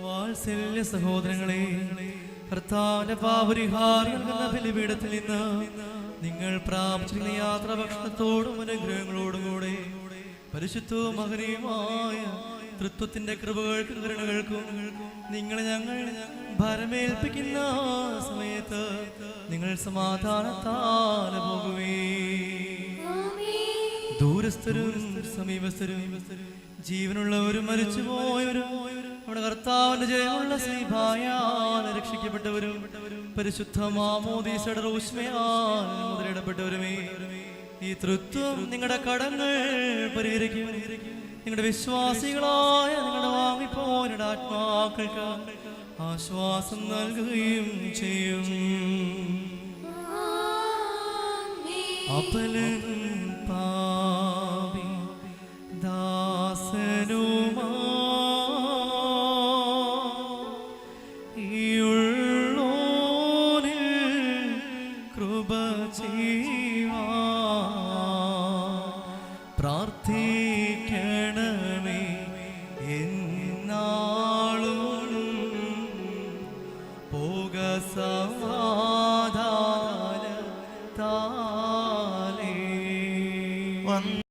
വാത്സല്യ സഹോദരങ്ങളെ, കർത്താവിന്റെ പാപപരിഹാരം നൽകുന്ന ബലിപീഠത്തിൽ നിന്ന് നിങ്ങൾ പ്രാപിച്ചിരുന്ന യാത്രാ ഭക്ഷണത്തോടും അനുഗ്രഹങ്ങളോടും കൂടെ പരിശുദ്ധവും മഹനീയമായ തൃത്വത്തിന്റെ കൃപകൾക്കും കരുണകൾക്കും നിങ്ങളെ ഞങ്ങൾ ഭരമേൽപ്പിക്കുന്ന സമയത്ത് നിങ്ങൾ സമാധാനത്താൽ പോകുവേ. ദൂരസ്ഥരും സമീപസ്ഥരും ജീവനുള്ളവരും മരിച്ചുപോയവരും നമ്മുടെ കർത്താവിന്റെ ജയമുള്ള ശ്രീഭായാൽ രക്ഷിക്കപ്പെട്ടവരും പരിശുദ്ധ മാമോദീസയുടെ റൂഷ്മയാൽ മുദ്രയിടപ്പെട്ടവരുമേ, ഈ തൃത്വം നിങ്ങളുടെ കടങ്ങൾ പരിഹരിക്കും. നിങ്ങളുടെ വിശ്വാസികളായ നിങ്ങളുടെ വാങ്ങിപ്പോരുടെ ആത്മാക്കൾക്ക് ആശ്വാസം നൽകുകയും ചെയ്യും. അപലൻ പാവി ദാസനുമാ കൃപ ചെയ്യുവാൻ പ്രാർത്ഥിക്കണമേ എന്നാളും. പോക സമാധാനത്താലേ.